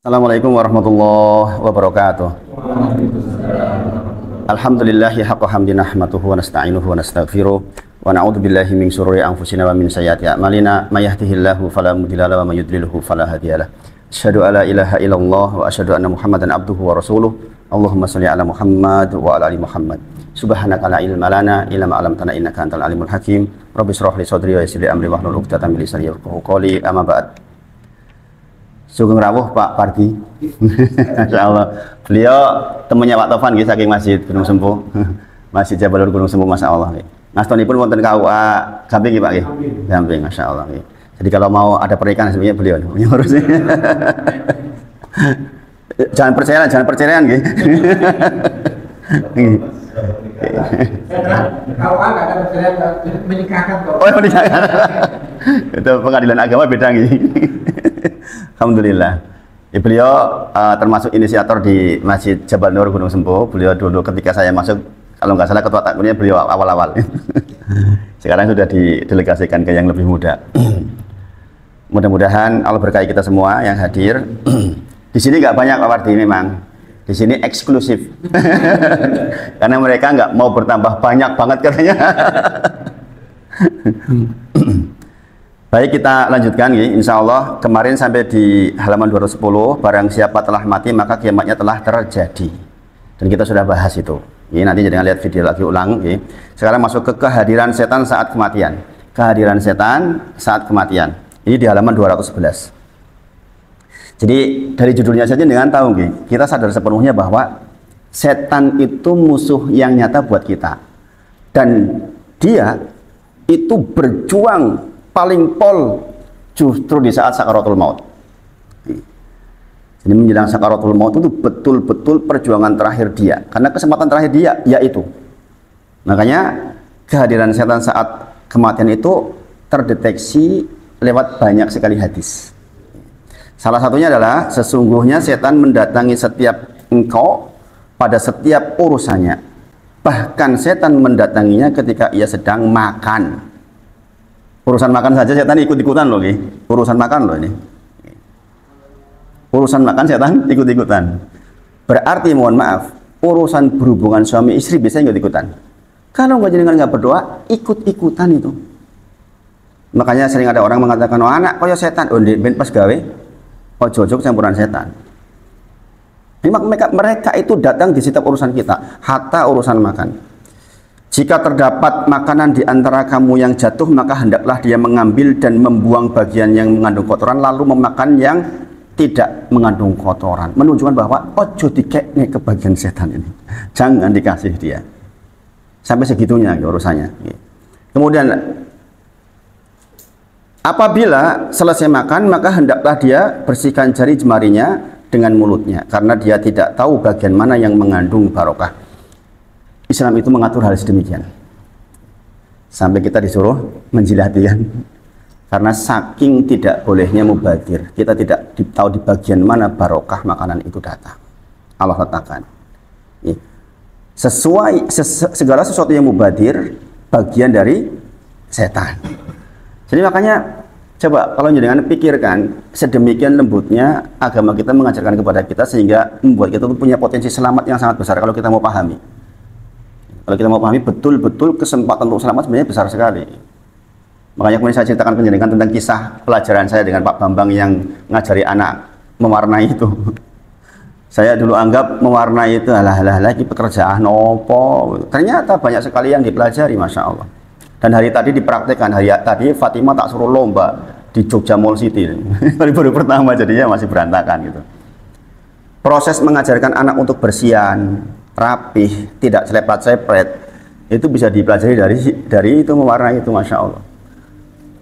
Assalamualaikum warahmatullahi wabarakatuh. Alhamdulillahi haqqa hamdi nahmaduhu wa nasta'inuhu wa nastaghfiruh wa na'udzu billahi min syururi anfusina wa min sayyiati a'malina may yahdihillahu fala mudilla lahu wa may yudlilhu fala hadiyalah. Asyhadu alla ilaha illallah wa asyhadu anna Muhammadan abduhu wa rasuluh. Allahumma shalli ala Muhammad wa ala ali Muhammad. Subhanaka la ilma lana illa ma 'allamtana innaka antal alimul hakim. Rabbi shrah li sadri wa yassir li amri wahlul 'uqdatam min lisani yafqahu qawli. Amma ba'd. Sugeng rawuh Pak Pardi. Masyaallah. Beliau temannya Pak Tovan nggih saking Masjid Gunung Sempuh. Masjid Jabalur Gunung Sempuh masyaallah nggih. Ngastonipun wonten KUA Gamping nggih Pak nggih. Gamping masyaallah nggih. Jadi kalau mau ada pernikahan sebenarnya beliau yang urus. Jangan percayaan nggih. KUA nggak ada perceraian menikahkan kok. Oh, menikahkan. Itu pengadilan agama beda nggih. Alhamdulillah. Ya, beliau termasuk inisiator di Masjid Jabal Nur Gunung Sempuh. Beliau dulu ketika saya masuk, kalau nggak salah ketua takmirnya beliau awal-awal. Sekarang sudah didelegasikan ke yang lebih muda. Mudah-mudahan Allah berkahi kita semua yang hadir. Di sini nggak banyak Pak Wardi memang. Di sini eksklusif. Karena mereka nggak mau bertambah banyak banget katanya. Baik, kita lanjutkan ya. Insya Allah kemarin sampai di halaman 210, barang siapa telah mati maka kiamatnya telah terjadi. Dan kita sudah bahas itu. Ini nanti jangan lihat video lagi ulang. Ya. Sekarang masuk ke kehadiran setan saat kematian. Kehadiran setan saat kematian. Ini di halaman 211. Jadi dari judulnya saja dengan tahu, kita sadar sepenuhnya bahwa setan itu musuh yang nyata buat kita. Dan dia itu berjuang paling pol justru di saat sakaratul maut. Jadi menjelang sakaratul maut itu betul-betul perjuangan terakhir dia, karena kesempatan terakhir dia yaitu. Makanya kehadiran setan saat kematian itu terdeteksi lewat banyak sekali hadis. Salah satunya adalah sesungguhnya setan mendatangi setiap engkau pada setiap urusannya. Bahkan setan mendatanginya ketika ia sedang makan. Urusan makan saja setan ikut-ikutan loh, urusan makan loh ini. Urusan makan setan ikut-ikutan. Berarti mohon maaf, urusan berhubungan suami istri biasanya ikut-ikutan. Kalau nggak berdoa, ikut-ikutan itu. Makanya sering ada orang mengatakan, oh anak kaya setan, oh ben pas gawe, oh jojok campuran setan. Ini mereka itu datang di setiap urusan kita, hatta urusan makan. Jika terdapat makanan di antara kamu yang jatuh, maka hendaklah dia mengambil dan membuang bagian yang mengandung kotoran, lalu memakan yang tidak mengandung kotoran. Menunjukkan bahwa ojo dikekne ke bagian setan ini. Jangan dikasih dia. Sampai segitunya urusannya. Kemudian, apabila selesai makan, maka hendaklah dia bersihkan jari jemarinya dengan mulutnya. Karena dia tidak tahu bagian mana yang mengandung barokah. Islam itu mengatur hal sedemikian sampai kita disuruh menjilati kan, karena saking tidak bolehnya mubadir, kita tidak tahu di bagian mana barokah makanan itu datang. Allah letakkan segala sesuatu yang mubadir bagian dari setan. Jadi makanya coba kalau jangan pikirkan sedemikian lembutnya agama kita mengajarkan kepada kita sehingga membuat kita punya potensi selamat yang sangat besar kalau kita mau pahami. Kalau kita mau pahami betul-betul kesempatan untuk selamat sebenarnya besar sekali. Makanya kemudian saya ceritakan penjelasan tentang kisah pelajaran saya dengan Pak Bambang yang ngajari anak mewarnai itu. Saya dulu anggap mewarnai itu lagi pekerjaan opo. Ternyata banyak sekali yang dipelajari, Masya Allah. Dan hari tadi dipraktekkan, hari tadi Fatimah tak suruh lomba di Jogja Mall City. Baru pertama jadinya masih berantakan gitu. Proses mengajarkan anak untuk bersihan, rapih, tidak selepet-selepet, itu bisa dipelajari dari itu mewarnai itu, Masya Allah.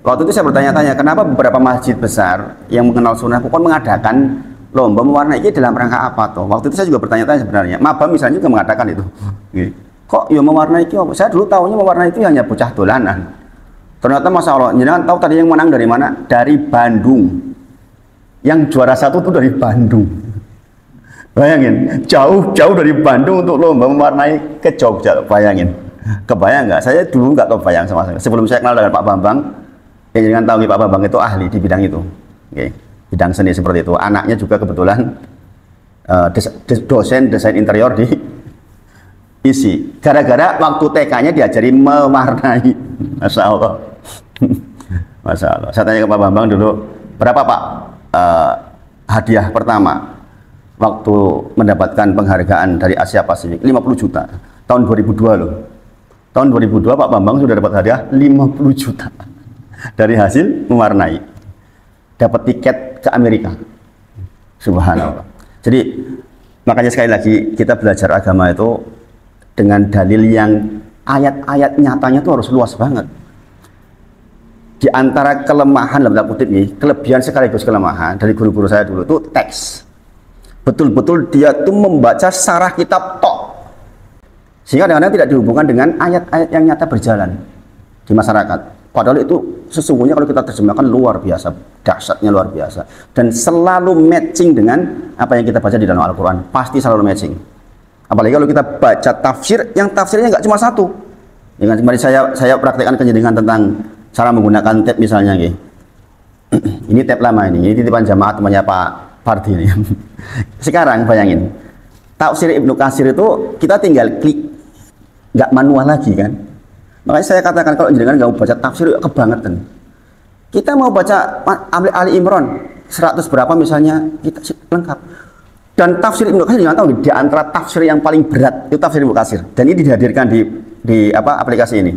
Waktu itu saya bertanya-tanya, kenapa beberapa masjid besar yang mengenal sunnah pun mengadakan lomba mewarnai ini dalam rangka apa toh? Waktu itu saya juga bertanya-tanya sebenarnya. Maba misalnya juga mengadakan itu. Kok ya mewarnai itu? Saya dulu tahunya mewarnai itu hanya bocah dolanan. Ternyata Masya Allah, jangan tahu tadi yang menang dari mana? Dari Bandung. Yang juara satu itu dari Bandung. Bayangin, jauh-jauh dari Bandung untuk lomba mewarnai ke Jogja. Bayangin, kebayang nggak? Saya dulu nggak kebayang sama sekali. Sebelum saya kenal dengan Pak Bambang, ya jangan tahu Pak Bambang itu ahli di bidang itu. Okay. bidang seni seperti itu. Anaknya juga kebetulan dosen desain interior di isi. Gara-gara waktu TK-nya diajari mewarnai. Masya Allah. Masya Allah. Saya tanya ke Pak Bambang dulu, berapa Pak hadiah pertama waktu mendapatkan penghargaan dari Asia Pasifik? 50 juta. Tahun 2002 loh. Tahun 2002 Pak Bambang sudah dapat hadiah 50 juta dari hasil mewarnai. Dapat tiket ke Amerika. Subhanallah. Jadi makanya sekali lagi kita belajar agama itu dengan dalil yang ayat-ayat nyatanya itu harus luas banget. Di antara kelemahan dalam tanda kutip nih, kelebihan sekaligus kelemahan dari guru-guru saya dulu itu teks. Betul-betul dia tuh membaca sarah kitab tok. Sehingga kadang-kadang tidak dihubungkan dengan ayat-ayat yang nyata berjalan di masyarakat. Padahal itu sesungguhnya kalau kita terjemahkan luar biasa, dahsyatnya luar biasa. Dan selalu matching dengan apa yang kita baca di dalam Al-Quran. Pasti selalu matching. Apalagi kalau kita baca tafsir, yang tafsirnya nggak cuma satu. Dengan kemarin saya praktekkan kenjedingan tentang cara menggunakan tab misalnya. Ini tab lama ini titipan jamaah temannya Pak Fardi ini. Sekarang bayangin, tafsir Ibnu Katsir itu kita tinggal klik, nggak manual lagi kan. Makanya saya katakan kalau jenengan nggak mau baca tafsir kebangetan. Kita mau baca Ali Imran 100 berapa misalnya, kita lengkap. Dan tafsir Ibnu Katsir jangan tahu di antara tafsir yang paling berat itu tafsir Ibnu Katsir. Dan ini dihadirkan di aplikasi ini.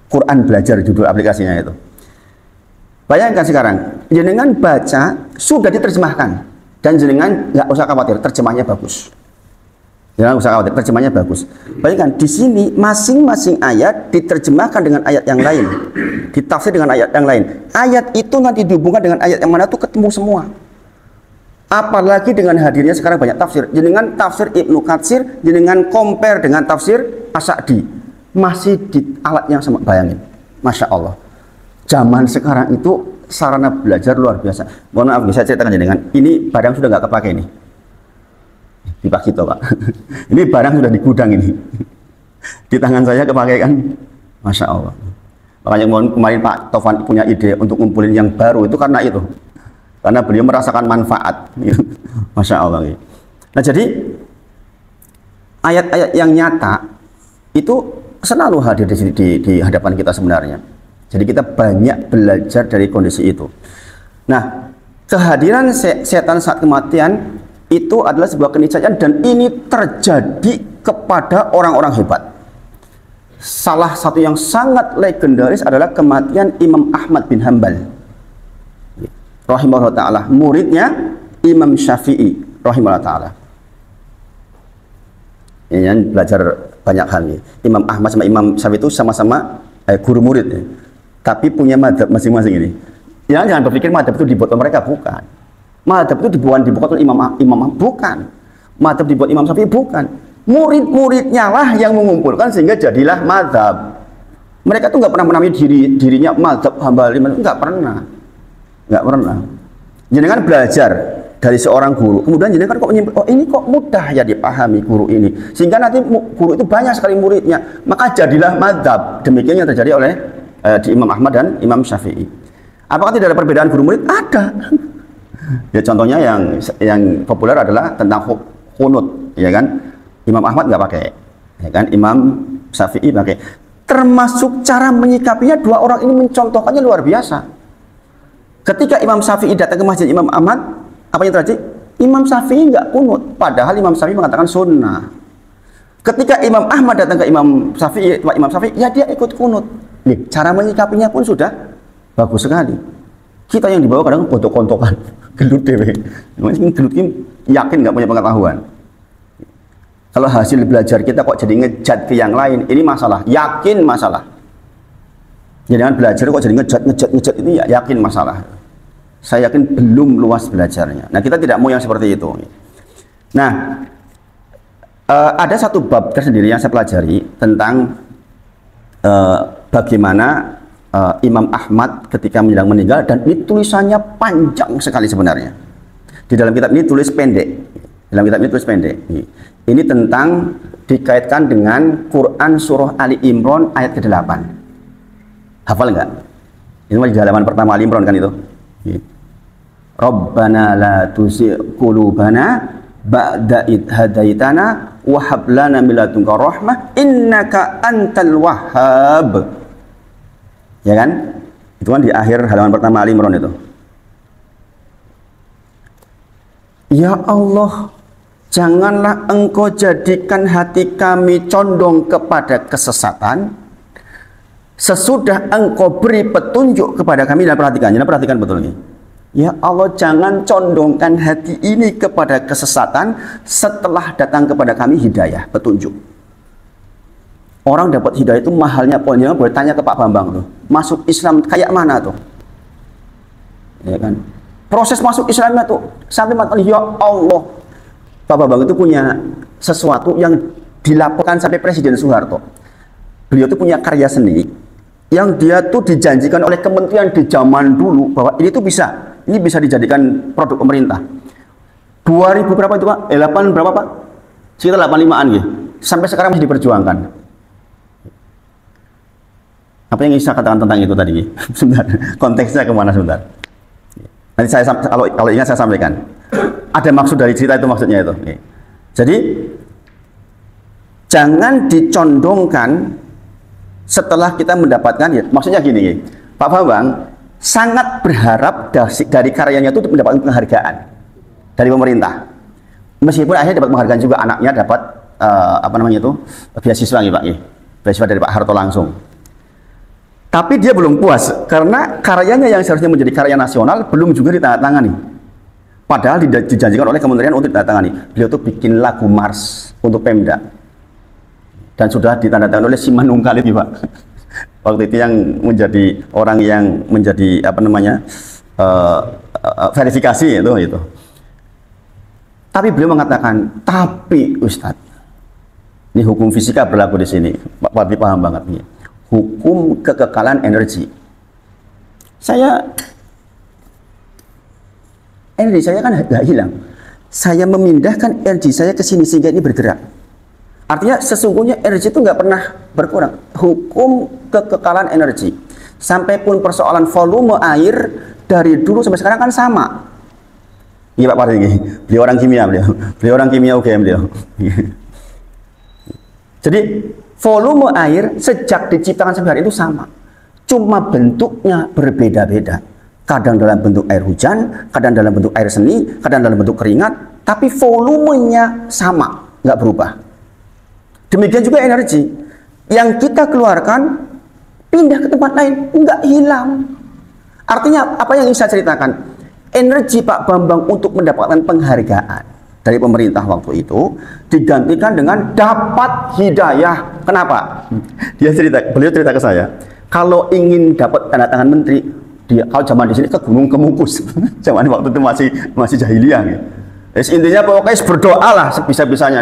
Quran Belajar judul aplikasinya itu. Bayangkan sekarang, jenengan baca sudah diterjemahkan dan jenengan nggak usah khawatir, terjemahnya bagus. Jangan usah khawatir, terjemahnya bagus. Bayangkan di sini masing-masing ayat diterjemahkan dengan ayat yang lain, ditafsir dengan ayat yang lain. Ayat itu nanti dihubungkan dengan ayat yang mana tuh ketemu semua. Apalagi dengan hadirnya sekarang banyak tafsir. Jenengan tafsir Ibnu Katsir, jenengan compare dengan tafsir As-Sa'di, masih di alat yang sama. Bayangin, masya Allah. Zaman sekarang itu sarana belajar luar biasa. Mohon maaf, saya ceritakan jenengan. Ini barang sudah nggak kepake nih. Di Pak Kito, Pak. Ini barang sudah di gudang ini. Di tangan saya kepake kan, masya Allah. Makanya kemarin Pak Tovan punya ide untuk ngumpulin yang baru itu karena itu. Karena beliau merasakan manfaat. Masya Allah. Nah jadi ayat-ayat yang nyata itu selalu hadir di hadapan kita sebenarnya. Jadi kita banyak belajar dari kondisi itu. Nah, kehadiran setan saat kematian itu adalah sebuah keniscayaan dan ini terjadi kepada orang-orang hebat. Salah satu yang sangat legendaris adalah kematian Imam Ahmad bin Hanbal rahimahullah ta'ala, muridnya Imam Syafi'i rahimahullah ta'ala. Ini yang belajar banyak hal nih. Imam Ahmad sama Imam Syafi'i itu sama-sama guru murid ya. Tapi punya madhab masing-masing ini. Ya, jangan berpikir madhab itu dibuat oleh mereka, bukan. Madhab itu dibuat oleh imam bukan. Madhab dibuat Imam Syafi'i, bukan. Murid-muridnya lah yang mengumpulkan sehingga jadilah madhab. Mereka tuh nggak pernah menamai dirinya madhab Hambali, nggak pernah. Nggak pernah. Jenengan belajar dari seorang guru, kemudian jenengan kok oh ini kok mudah ya dipahami guru ini, sehingga nanti guru itu banyak sekali muridnya, maka jadilah madhab. Demikian yang terjadi oleh di Imam Ahmad dan Imam Syafi'i. Apakah tidak ada perbedaan guru murid? Ada. Ya contohnya yang populer adalah tentang qunut, ya kan? Imam Ahmad nggak pakai, ya kan? Imam Syafi'i pakai. Termasuk cara menyikapinya, dua orang ini mencontohkannya luar biasa. Ketika Imam Syafi'i datang ke masjid Imam Ahmad, apa yang terjadi? Imam Syafi'i nggak kunut, padahal Imam Syafi'i mengatakan sunnah. Ketika Imam Ahmad datang ke Imam Syafi'i, ya dia ikut kunut. Nih, cara menyikapinya pun sudah bagus sekali. Kita yang dibawa kadang kontok-kontokan, gelut dewe. Gelut ini yakin nggak punya pengetahuan. Kalau hasil belajar kita kok jadi ngejat ke yang lain, ini masalah. Yakin masalah. Jangan belajar kok jadi ngejat ini ya yakin masalah. Saya yakin belum luas belajarnya. Nah, kita tidak mau yang seperti itu. Nah, ada satu bab tersendiri yang saya pelajari tentang bagaimana Imam Ahmad ketika meninggal, dan ini tulisannya panjang sekali sebenarnya. Di dalam kitab ini tulis pendek. Ini tentang dikaitkan dengan Quran surah Ali Imran ayat ke-8. Hafal enggak? Ini di halaman pertama Ali Imran kan itu. Rabbana la tuzigh qulubana ba'da id hadaitana wa hab lana min ladunka rahmah innaka antal wahhab. Ya kan? Itu kan di akhir halaman pertama Ali Imran itu. Ya Allah, janganlah engkau jadikan hati kami condong kepada kesesatan sesudah engkau beri petunjuk kepada kami. Dan perhatikan betul ini. Ya Allah, jangan condongkan hati ini kepada kesesatan setelah datang kepada kami hidayah, petunjuk. Orang dapat hidayah itu mahalnya poinnya. Boleh tanya ke Pak Bambang tuh, masuk Islam kayak mana tuh? Ya kan? Proses masuk Islamnya tuh sampai mati. Ya Allah, Pak Bambang itu punya sesuatu yang dilaporkan sampai Presiden Soeharto. Beliau itu punya karya seni yang dia tuh dijanjikan oleh kementerian di zaman dulu bahwa ini tuh bisa dijadikan produk pemerintah. 2000 berapa itu Pak? 8 berapa Pak? Sekitar 85-an gitu. Sampai sekarang masih diperjuangkan. Apa yang ingin saya katakan tentang itu tadi? Sebentar, konteksnya kemana sebentar? Nanti saya kalau ingat saya sampaikan. Ada maksud dari cerita itu, maksudnya itu. Jadi jangan dicondongkan setelah kita mendapatkan, ya, maksudnya gini, Pak Bambang sangat berharap dari karyanya itu mendapatkan penghargaan dari pemerintah. Meskipun akhirnya dapat penghargaan juga, anaknya dapat apa namanya itu, beasiswa nih Pak, beasiswa dari Pak Harto langsung. Tapi dia belum puas karena karyanya yang seharusnya menjadi karya nasional belum juga ditandatangani. Padahal dijanjikan oleh kementerian untuk ditandatangani. Beliau tuh bikin lagu Mars untuk Pemda dan sudah ditandatangani oleh Simanungkalit Pak. Waktu itu yang menjadi orang yang menjadi apa namanya verifikasi itu. Tapi beliau mengatakan, tapi Ustadz, ini hukum fisika berlaku di sini. Pak Fadli paham banget nih. Hukum kekekalan energi. Energi saya kan nggak hilang. Saya memindahkan energi saya ke sini sehingga ini bergerak. Artinya sesungguhnya energi itu nggak pernah berkurang. Hukum kekekalan energi. Sampai pun persoalan volume air dari dulu sampai sekarang kan sama. Iya Pak Pardi, beliau orang kimia beliau orang kimia UGM beliau. Jadi volume air sejak diciptakan sampai hari itu sama. Cuma bentuknya berbeda-beda. Kadang dalam bentuk air hujan, kadang dalam bentuk air seni, kadang dalam bentuk keringat, tapi volumenya sama, nggak berubah. Demikian juga energi yang kita keluarkan pindah ke tempat lain, nggak hilang. Artinya apa yang ingin saya ceritakan? Energi Pak Bambang untuk mendapatkan penghargaan dari pemerintah waktu itu digantikan dengan dapat hidayah. Kenapa? Beliau cerita ke saya, kalau ingin dapat tanda tangan menteri, kalau zaman di sini ke Gunung Kemukus. Zaman waktu itu masih jahiliyah gitu. Intinya pokoknya berdoa lah sebisa-bisanya.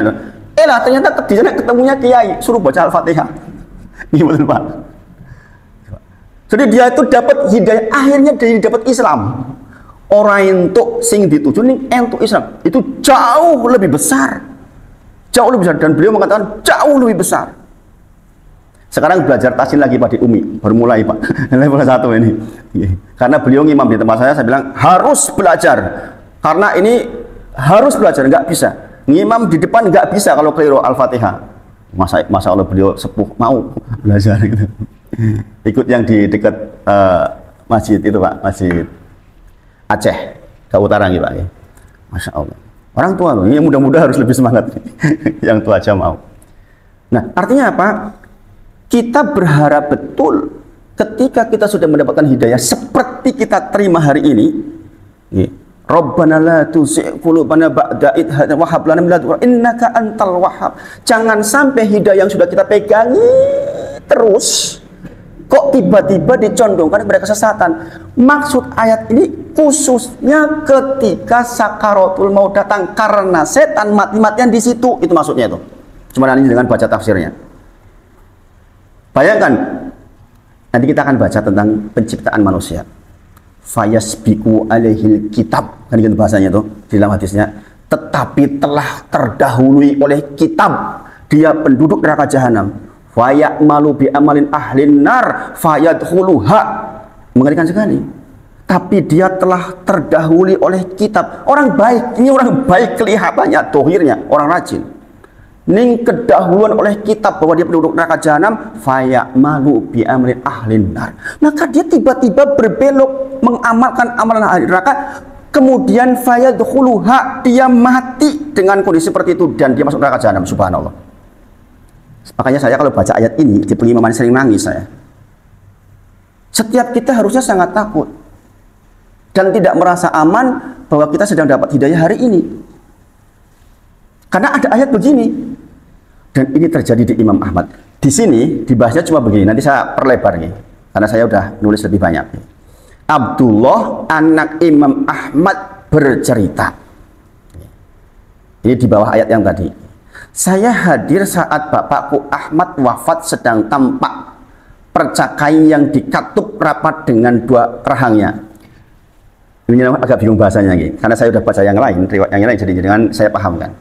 Ternyata di sana ketemunya kiai, suruh baca Al-Fatihah. Gimana Pak? Jadi dia itu dapat hidayah, akhirnya dia dapat Islam. Orang entuk sing dituju nih entuk Islam itu jauh lebih besar, dan beliau mengatakan jauh lebih besar. Sekarang belajar tahsin lagi Pak di Umi, baru mulai Pak, level 1 ini. Karena beliau ngimam di tempat saya bilang harus belajar, karena ini harus belajar, nggak bisa ngimam di depan, nggak bisa kalau keliru Al-Fatihah. Masa Allah, beliau sepuh mau belajar gitu. Ikut yang di dekat masjid itu Pak, masjid Aceh ke utara gitu Pak. Masya Allah, orang tua loh, ini muda-muda harus lebih semangat. Yang tua aja mau. Nah artinya apa? Kita berharap betul ketika kita sudah mendapatkan hidayah seperti kita terima hari ini. Rabbana la tuzigh qulubana ba'da idh hadaytana wa hab lana min ladunka innaka antal wahhab. Jangan sampai hidayah yang sudah kita pegangi terus kok tiba-tiba dicondongkan kepada kesesatan. Maksud ayat ini khususnya ketika sakaratul maut datang, karena setan mati-matian di situ. Itu maksudnya itu. Cuma nanti dengan baca tafsirnya. Bayangkan, nanti kita akan baca tentang penciptaan manusia. Fayasbiqu alaihil kitab, kan gitu bahasanya itu di dalam hadisnya. Tetapi telah terdahului oleh kitab, dia penduduk neraka jahanam. Fayamalu bi amalin ahlin nar fayadkhuluha. Mengerikan sekali. tapi dia telah terdahului oleh kitab. Orang baik, ini orang baik kelihatannya, dohirnya, orang rajin. Ning kedahuluan oleh kitab bahwa dia penduduk neraka jahanam, fayamalu bi amrin ahlin nar. Maka dia tiba-tiba berbelok mengamalkan amalan ahli neraka, kemudian fayadkhuluha, dia mati dengan kondisi seperti itu dan dia masuk neraka jahanam. Subhanallah. Makanya saya kalau baca ayat ini di pengimam sering nangis saya. Setiap kita harusnya sangat takut dan tidak merasa aman bahwa kita sedang dapat hidayah hari ini. Karena ada ayat begini, dan ini terjadi di Imam Ahmad. Di sini dibahasnya cuma begini, nanti saya perlebar nih, karena saya udah nulis lebih banyak. Abdullah anak Imam Ahmad bercerita. Ini di bawah ayat yang tadi. Saya hadir saat bapakku Ahmad wafat sedang tampak percakai yang dikatup rapat dengan dua rahangnya. Ini agak bingung bahasanya, karena saya udah baca yang lain, riwayat yang lain, jadi dengan saya pahamkan.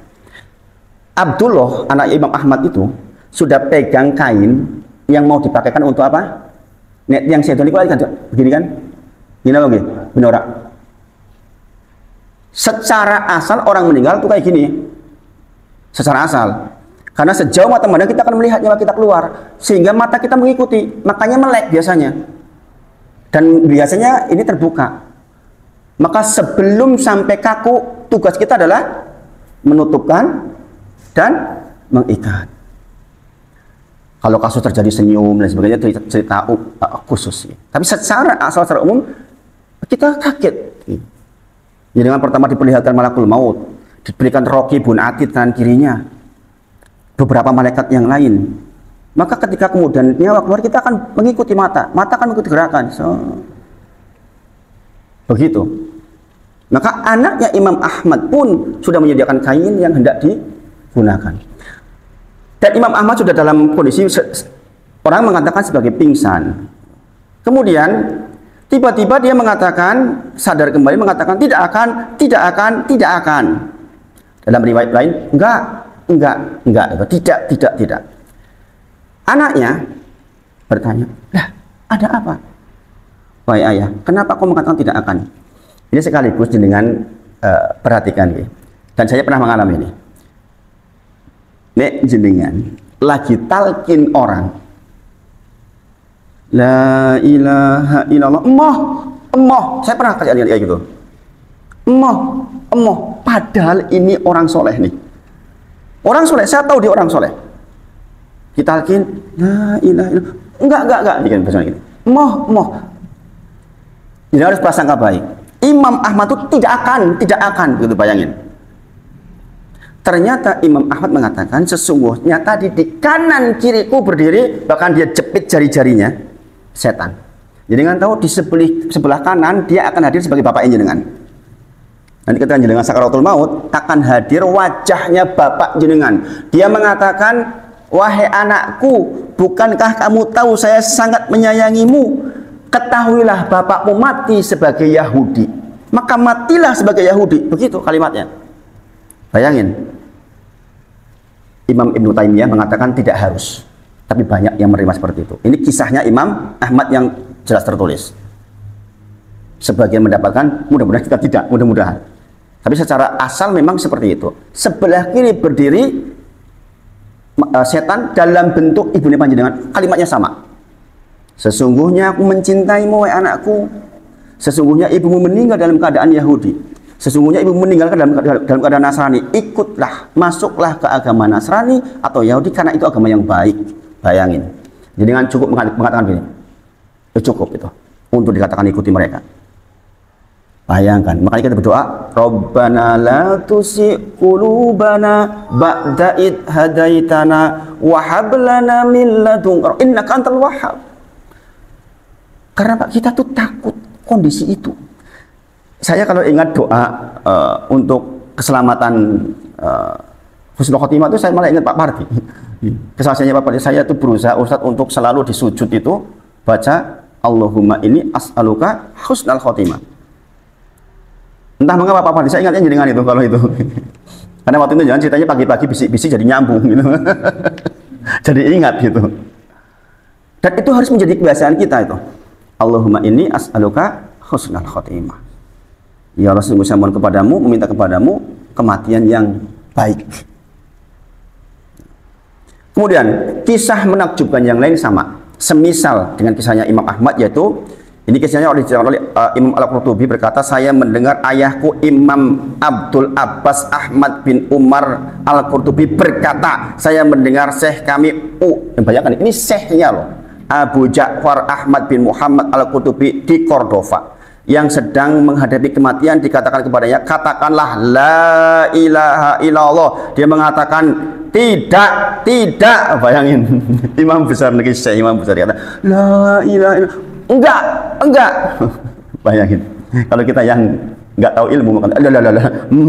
Abdullah anak Imam Ahmad itu sudah pegang kain yang mau dipakaikan untuk apa? Nek yang saya tulis kan begini kan? Gini apa gitu? Benorak. Secara asal orang meninggal itu kayak gini. Secara asal. Karena sejauh mata memandang kita akan melihat nyawa kita keluar, sehingga mata kita mengikuti, makanya melek biasanya. Dan biasanya ini terbuka. Maka sebelum sampai kaku, tugas kita adalah menutupkan dan mengikat. Kalau kasus terjadi senyum dan sebagainya itu cerita khusus. Tapi secara asal, secara umum kita kaget. Jadi dengan pertama diperlihatkan malakul maut, diberikan Raqibun Atid kanan kirinya, beberapa malaikat yang lain. Maka ketika kemudian nyawa keluar, kita akan mengikuti mata akan mengikuti gerakan. Begitu. Maka anaknya Imam Ahmad pun sudah menyediakan kain yang hendak digunakan. Dan Imam Ahmad sudah dalam kondisi orang mengatakan sebagai pingsan. Kemudian tiba-tiba dia mengatakan, sadar kembali mengatakan tidak akan. Dalam riwayat lain, enggak, tidak. Anaknya bertanya, "Lah, ada apa? Wahai ayah, kenapa kau mengatakan tidak akan?" Ini sekaligus dengan perhatikan ya. Dan saya pernah mengalami ini. Nek jenengan lagi talkin orang, la ilaha illallah, emoh, saya pernah kayak gitu. Emoh, padahal ini orang soleh nih. Orang soleh, saya tahu dia orang soleh. Ditalkin, la ilaha illallah, enggak, bikin bahasa gini. Emoh. Jadi harus prasangka baik. Imam Ahmad itu tidak akan, begitu bayangin. Ternyata Imam Ahmad mengatakan sesungguhnya tadi di kanan kiriku berdiri, bahkan dia jepit jari-jarinya setan. Jadi dengan tahu di sebelah kanan dia akan hadir sebagai bapak jenengan. Nanti ketika jenengan sakaratul maut akan hadir wajahnya bapak jenengan. Dia mengatakan, "Wahai anakku, bukankah kamu tahu saya sangat menyayangimu? Ketahuilah bapakmu mati sebagai Yahudi, maka matilah sebagai Yahudi." Begitu kalimatnya. Bayangin. Imam Ibnu Taimiyah mengatakan tidak harus, tapi banyak yang menerima seperti itu. Ini kisahnya Imam Ahmad yang jelas tertulis. Sebagian mendapatkan, mudah-mudahan kita tidak, mudah-mudahan. Tapi secara asal memang seperti itu. Sebelah kiri berdiri setan dalam bentuk ibune panjenengan. Kalimatnya sama. Sesungguhnya aku mencintaimu, wahai anakku. Sesungguhnya ibumu meninggal dalam keadaan Yahudi. Sesungguhnya ibu meninggalkan dalam keadaan Nasrani. Ikutlah, masuklah ke agama Nasrani atau Yahudi karena itu agama yang baik. Bayangin. Jadi dengan cukup mengatakan begini. Cukup itu untuk dikatakan ikuti mereka. Bayangkan. Makanya kita berdoa, Rabbana la tusi qulubana ba'da id hadaitana wa hab lana min ladunka innaka antal wahhab. Karena Pak, kita tuh takut kondisi itu. Saya kalau ingat doa untuk keselamatan husnul khotimah itu saya malah ingat Pak Parti. Kesaksiannya Pak Parti, saya itu berusaha Ustadz untuk selalu di sujud itu baca Allahumma inni as'aluka husnul khotimah. Entah mengapa Pak Parti, saya ingatnya jenengan itu kalau itu. Karena waktu itu jangan ceritanya pagi-pagi bisik-bisik jadi nyambung gitu. Jadi ingat gitu. Dan itu harus menjadi kebiasaan kita itu. Allahumma inni as'aluka husnal khotimah. Ya Allah, sungguh saya mohon kepadamu, meminta kepadamu kematian yang baik. Kemudian kisah menakjubkan yang lain sama, semisal dengan kisahnya Imam Ahmad, yaitu ini kisahnya oleh Imam Al-Qurtubi berkata, saya mendengar ayahku Imam Abdul Abbas Ahmad bin Umar Al-Qurtubi berkata, saya mendengar syekh kami, bayangkan ini syekhnya loh, Abu Ja'far Ahmad bin Muhammad Al-Qurtubi di Cordova, yang sedang menghadapi kematian, dikatakan kepadanya, katakanlah la ilaha illallah. Dia mengatakan tidak, bayangin imam besar negeri Syekh, imam besar kata la ilaha illallah, enggak. Bayangin kalau kita yang enggak tahu ilmu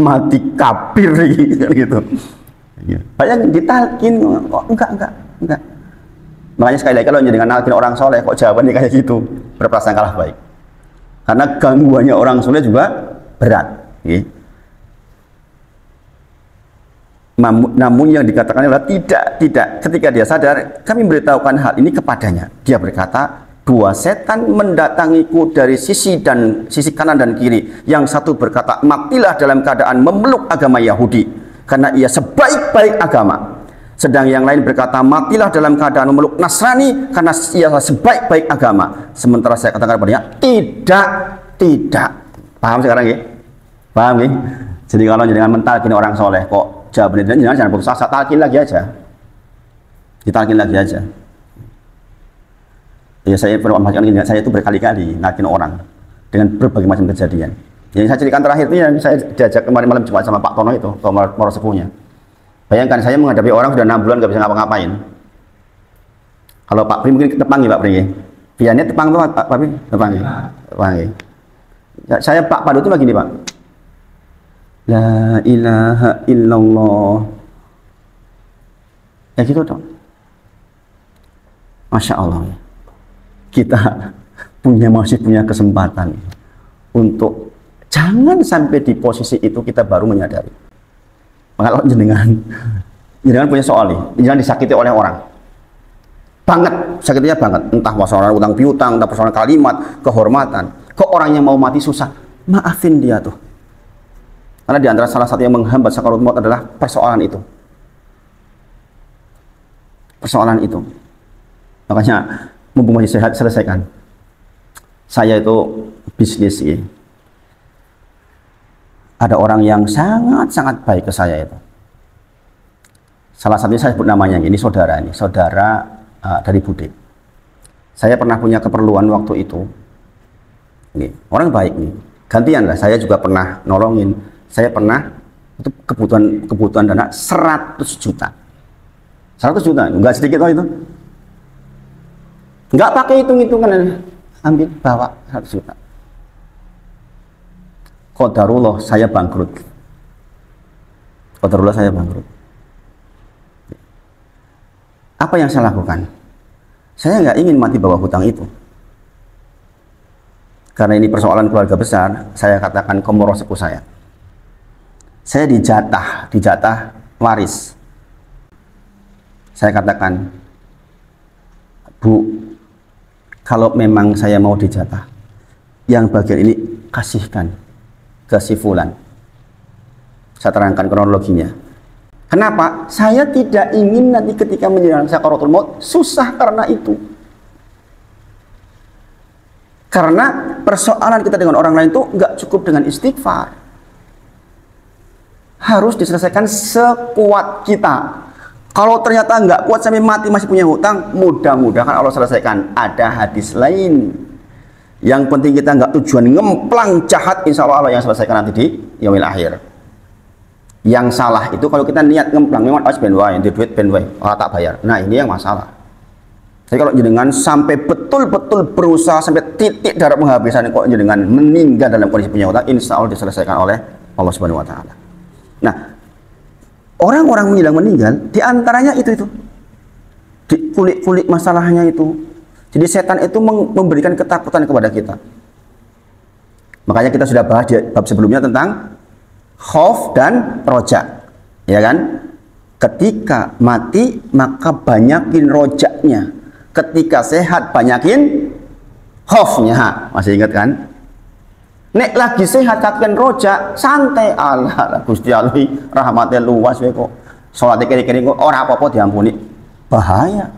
mati kafir gitu. Bayangin ditalkin, oh, enggak. Makanya sekali lagi kalau dengan nalkin orang soleh kok jawabannya kayak gitu, berprasangkalah baik. Karena gangguannya orang soleh juga berat. Namun yang dikatakan adalah tidak. Ketika dia sadar, kami memberitahukan hal ini kepadanya. Dia berkata, dua setan mendatangiku dari sisi kanan dan kiri. Yang satu berkata, matilah dalam keadaan memeluk agama Yahudi, karena ia sebaik-baik agama. Sedang yang lain berkata, matilah dalam keadaan memeluk Nasrani, karena ia sebaik-baik agama. Sementara saya katakan kepadanya, tidak. Paham sekarang ya? Paham ya? Jadi kalau jangan mentalkin orang soleh, kok jawabannya jangan putus asa, talkin lagi aja. Ditalkin lagi aja. Ya saya pernah mengatakan, saya itu berkali-kali nalkin orang dengan berbagai macam kejadian. Yang saya ceritakan terakhir itu yang saya diajak kemarin malam Jumat sama Pak Tono itu, ke Morosepuhnya. Bayangkan saya menghadapi orang sudah 6 bulan nggak bisa ngapa-ngapain. Kalau Pak Pri mungkin tepangi Pak Pri. Biarnya tepang tuh Pak Pri, tepangi. Saya Pak Padu itu begini Pak. La ilaha illallah. Ya gitu dong. Masya Allah. Kita masih punya kesempatan untuk jangan sampai di posisi itu kita baru menyadari. Kalau jenengan punya soal nih, jangan disakiti oleh orang banget, sakitnya banget, entah masalah utang piutang, entah persoalan kalimat, kehormatan. Kok orang yang mau mati susah, maafin dia tuh, karena diantara salah satu yang menghambat sakaratul maut adalah persoalan itu. Makanya mumpung masih sehat, selesaikan. Saya itu bisnis ya. Ada orang yang sangat baik ke saya itu. Salah satunya saya sebut namanya, ini saudara dari Bude. Saya pernah punya keperluan waktu itu. Ini, orang baik nih. Gantian lah, saya juga pernah nolongin. Saya pernah itu kebutuhan dana 100 juta. 100 juta, enggak sedikit loh itu. Enggak pakai hitung-hitungan, ambil bawa 100 juta. Qadarullah saya bangkrut. Apa yang saya lakukan? Saya nggak ingin mati bawa hutang itu. Karena ini persoalan keluarga besar, saya katakan ke morosepuh saya. Saya dijatah waris. Saya katakan, Bu, kalau memang saya mau dijatah, yang bagian ini kasihkan ke si fulan. Saya terangkan kronologinya. Kenapa? Saya tidak ingin nanti ketika menjelang sakaratul maut susah karena itu. Karena persoalan kita dengan orang lain itu nggak cukup dengan istighfar. Harus diselesaikan sekuat kita. Kalau ternyata nggak kuat sampai mati masih punya hutang, mudah-mudahan Allah selesaikan. Ada hadis lain. Yang penting kita nggak tujuan ngemplang jahat, insya Allah yang selesaikan nanti di yaumil akhir. Yang salah itu kalau kita niat ngemplang, memang harus benway, di duit benway, orang tak bayar. Nah ini yang masalah. Jadi kalau jenengan sampai betul-betul berusaha sampai titik darah penghabisan, kok jenengan meninggal dalam kondisi punya hutang, insya Allah diselesaikan oleh Allah Subhanahu Wa Taala. Nah orang-orang meninggal diantaranya itu di kulik-kulik masalahnya itu. Jadi setan itu memberikan ketakutan kepada kita. Makanya kita sudah bahas di bab sebelumnya tentang khauf dan roja, ya kan? Ketika mati maka banyakin rojaknya, ketika sehat banyakin khaufnya. Masih ingat kan? Nek lagi sehat kakean rojak, santai Allah Gusti Allah rahmatnya luas kok. Salat kiri-kiri kok ora apa-apa diampuni. Bahaya.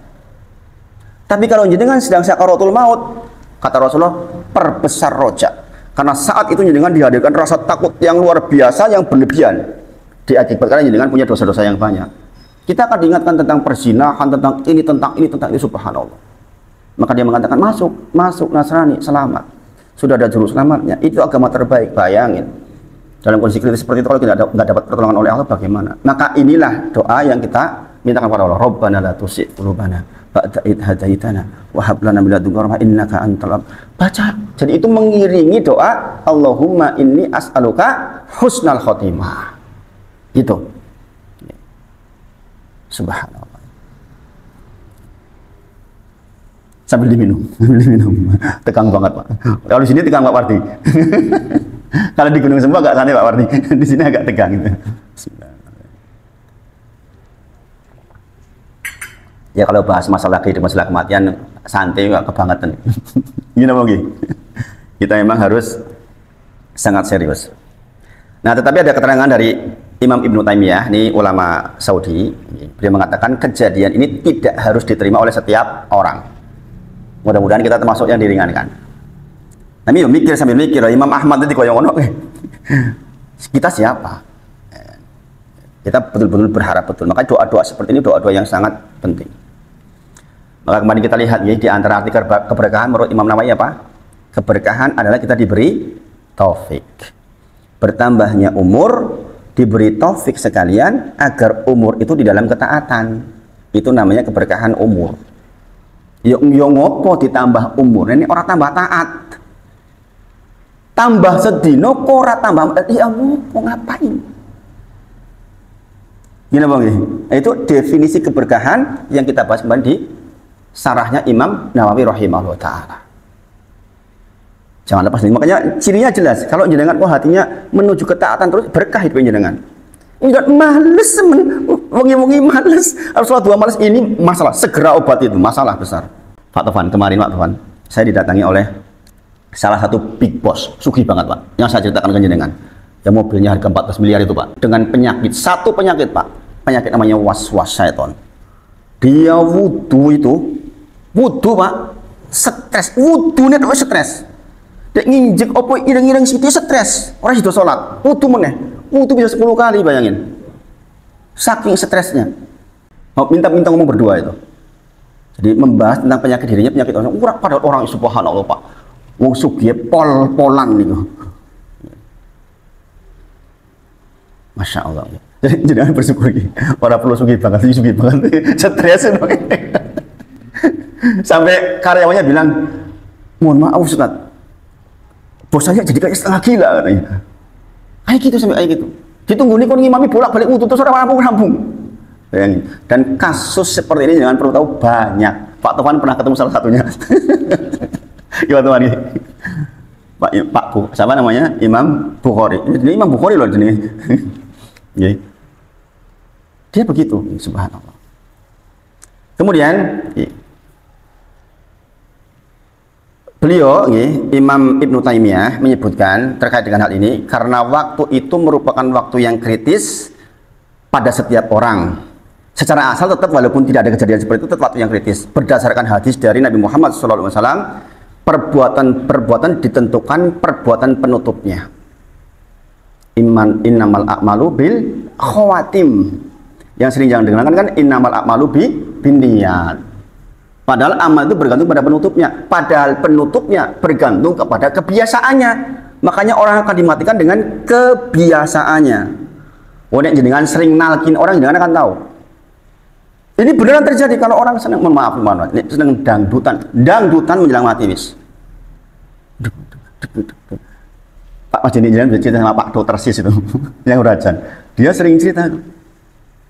Tapi kalau jenengan sedang sakaratul maut, kata Rasulullah, perbesar rojak. Karena saat itu jenengan dihadirkan rasa takut yang luar biasa yang berlebihan. Diakibatkan jenengan punya dosa-dosa yang banyak. Kita akan diingatkan tentang perzinahan, tentang ini, tentang itu, subhanallah. Maka dia mengatakan masuk Nasrani, selamat. Sudah ada juru selamatnya, itu agama terbaik. Bayangin dalam kondisi kritis seperti itu, kalau kita nggak dapat pertolongan oleh Allah, bagaimana? Maka inilah doa yang kita mintakan kepada Allah. Rabbana la tuzigh qulubana ba'da idh hadaitana wa hab lana min ladunka rahmah innaka antal wahhab. Baca. Jadi itu mengiringi doa Allahumma inni as'aluka husnal khotimah. Itu. Subhanallah. Sambil diminum. Tegang banget, Pak. Kalau di sini tegang Pak Wardi. Kalau di Gunung Sembah agak santai Pak Wardi. Di sini agak tegang gitu. Ya kalau bahas masalah kehidupan setelah kematian santai enggak kebangetan. Gini lagi. Kita memang harus sangat serius. Nah, tetapi ada keterangan dari Imam Ibnu Taimiyah, ini ulama Saudi. Beliau mengatakan kejadian ini tidak harus diterima oleh setiap orang. Mudah-mudahan kita termasuk yang diringankan. Tapi yo mikir sambil mikir, Imam Ahmad itu koyo ngono. Kita siapa? Kita betul-betul berharap betul. Maka doa-doa seperti ini doa-doa yang sangat penting. Maka kemarin kita lihat ya, di antara arti keberkahan menurut Imam Nawawi apa? Keberkahan adalah kita diberi taufik. Bertambahnya umur, diberi taufik sekalian agar umur itu di dalam ketaatan. Itu namanya keberkahan umur. Yo ngopo ditambah umur, ini orang tambah taat. Tambah sedino kok ora tambah, ya ngopo ngapain? Gini Bang, itu definisi keberkahan yang kita bahas kemarin di sarahnya Imam Nawawi rahimahullah taala. Jangan lepas ini. Makanya cirinya jelas. Kalau jenengan kok hatinya menuju ketaatan terus, berkah hidup jenengan. Enggak males, wengi-wengi males. Haruslah dua males, ini masalah. Segera obat itu, masalah besar. Pak Tovan, kemarin Pak Tovan, saya didatangi oleh salah satu big boss, sugih banget Pak, yang saya ceritakan ke jenengan. Yang mobilnya harga 14 miliar itu Pak, dengan penyakit, satu penyakit Pak, penyakit namanya was-was syaiton. Dia wudhu Pak, stres, wudhunya tuh stres. Dia nginjek opo ireng-ireng situ stres, orang sudah sholat, wudhu meneh, wudhu bisa 10 kali bayangin. Saking stresnya, mau minta ngomong berdua itu. Jadi membahas tentang penyakit dirinya, penyakit orang, pada orang subhanallah Pak, wong sugih pol-polan itu. Masya Allah. Jadi jangan bersyukur orang perlu sugih banget, stres itu. Sampai karyawannya bilang, mohon maaf Ustaz, bos saya jadi kayak setengah gila katanya. Kayak gitu sampai kayak gitu. Ditunggu nih kon ngimami bolak-balik wudhu terus orang rampung. Dan kasus seperti ini jangan perlu tahu banyak. Pak Tovan pernah ketemu salah satunya. Gimana Tovan ini? Pak siapa namanya? Imam Bukhari. Ini Imam Bukhari loh ini. Dia begitu, subhanallah. Kemudian beliau, Imam Ibnu Taimiyah menyebutkan terkait dengan hal ini, karena waktu itu merupakan waktu yang kritis pada setiap orang. Secara asal tetap walaupun tidak ada kejadian seperti itu, tetap waktu yang kritis. Berdasarkan hadis dari Nabi Muhammad SAW, perbuatan ditentukan perbuatan penutupnya. Innamal a'malu bil khawatim. Yang sering jangan dengarkan kan innamal a'malu binniyat. Padahal amal itu bergantung pada penutupnya. Padahal penutupnya bergantung kepada kebiasaannya. Makanya orang akan dimatikan dengan kebiasaannya. Nek jenengan sering nalkin orang, jenengan akan tahu. Ini beneran terjadi kalau orang senang, maaf, senang dangdutan menjelang mati wis. Pak Mas Jeni jangan cerita sama Pak Dokter Sis itu, yang urajan. Dia sering cerita,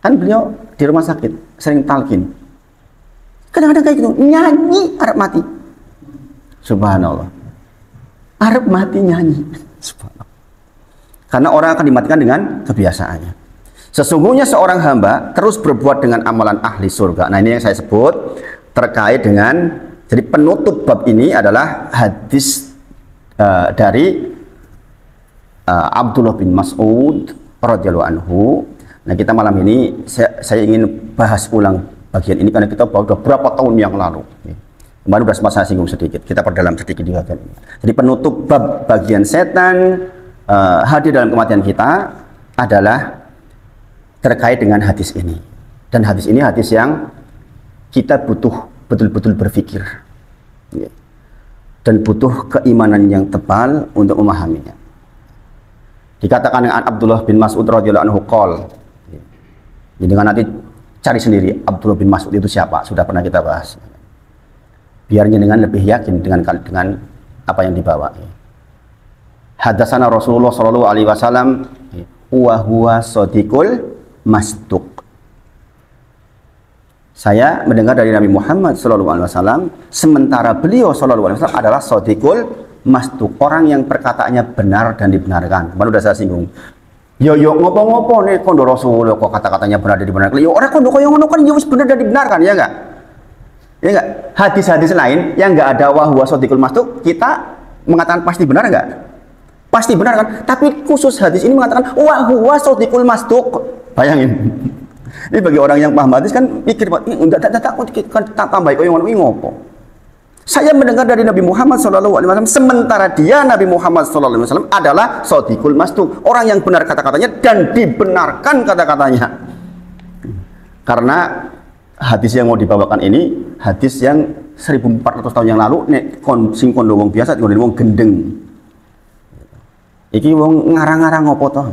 kan beliau di rumah sakit sering talkin. Kadang-kadang kayak gitu, nyanyi arep mati. Subhanallah. Arep mati nyanyi. Subhanallah. Karena orang akan dimatikan dengan kebiasaannya. Sesungguhnya seorang hamba terus berbuat dengan amalan ahli surga. Nah ini yang saya sebut terkait dengan, jadi penutup bab ini adalah hadis dari Abdullah bin Mas'ud radhiyallahu anhu. Nah, kita malam ini saya ingin bahas ulang bagian ini karena kita udah berapa tahun yang lalu. Kemarin sudah sempat saya singgung sedikit. Kita perdalam sedikit di bagian ini. Jadi penutup bab bagian setan hadir dalam kematian kita adalah terkait dengan hadis ini. Dan hadis ini hadis yang kita butuh betul-betul berpikir. Dan butuh keimanan yang tebal untuk memahaminya. Dikatakan dengan Abdullah bin Mas'ud radhiyallahu anhu qol. Jadi dengan nanti cari sendiri Abdullah bin Mas'ud itu siapa, sudah pernah kita bahas. Biar jenengan lebih yakin dengan apa yang dibawa. Hadatsana Rasulullah sallallahu alaihi wasallam wa huwa shadiqul masduq. Saya mendengar dari Nabi Muhammad sallallahu alaihi wasallam sementara beliau sallallahu alaihi wasallam adalah shadiqul masduq, orang yang perkataannya benar dan dibenarkan. Kemarin sudah saya singgung. Yo ngopo-ngopo nih kondo Rasulullah kok kata-katanya benar dan dibenarkan. Yo orang kondo koyo ngono kan yo wis benar dan dibenarkan, ya enggak? Ya enggak? Hadis-hadis lain yang enggak ada wa huwa shadiqul masduq, kita mengatakan pasti benar enggak? Pasti benar kan? Tapi khusus hadis ini mengatakan wa huwa shadiqul masduq. Bayangin. Ini bagi orang yang paham hadis kan mikir, enggak tak tambah koyo ngono ngopo. Saya mendengar dari Nabi Muhammad SAW, sementara dia Nabi Muhammad SAW adalah shadiqul masduq, orang yang benar kata-katanya dan dibenarkan kata-katanya. Karena hadis yang mau dibawakan ini hadis yang 1400 tahun yang lalu nek sing kondo wong biasa kondo wong gendeng. Iki wong ngarang-ngarang ngopo toh?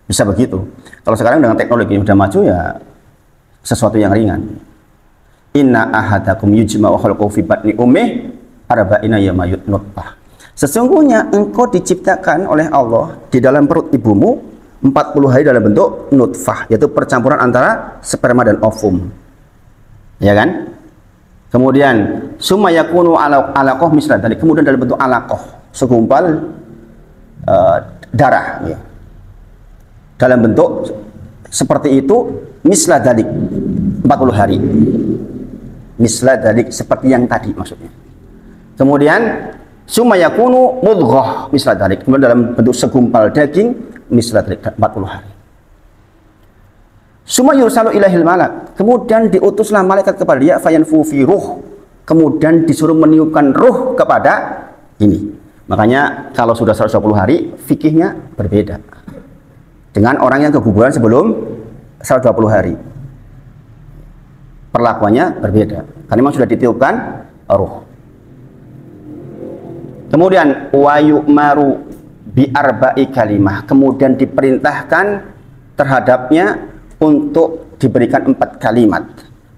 Bisa begitu. Kalau sekarang dengan teknologi yang sudah maju ya sesuatu yang ringan. Inna ahadakum yujma'u khalquhu fi batni ummih arba'ina yawma nutfah. Sesungguhnya engkau diciptakan oleh Allah di dalam perut ibumu 40 hari dalam bentuk nutfah, yaitu percampuran antara sperma dan ovum. Ya kan? Kemudian summa yakunu alaqah misla dzalik, kemudian dalam bentuk alaqah, segumpal darah ya. Dalam bentuk seperti itu misla dzalik 40 hari. Misla dalik seperti yang tadi maksudnya. Kemudian summa yakunu mudghah misla dalik, kemudian dalam bentuk segumpal daging misla dalik 40 hari. Summa yursalu ilahil malak, kemudian diutuslah malaikat kepada dia fayanfu fi ruh, kemudian disuruh meniupkan ruh kepada ini. Makanya kalau sudah 120 hari fikihnya berbeda dengan orang yang keguguran sebelum 120 hari. Perlakuannya berbeda karena memang sudah ditiupkan ruh. Kemudian wa yu'maru bi arba'i kalimah, kemudian diperintahkan terhadapnya untuk diberikan 4 kalimat.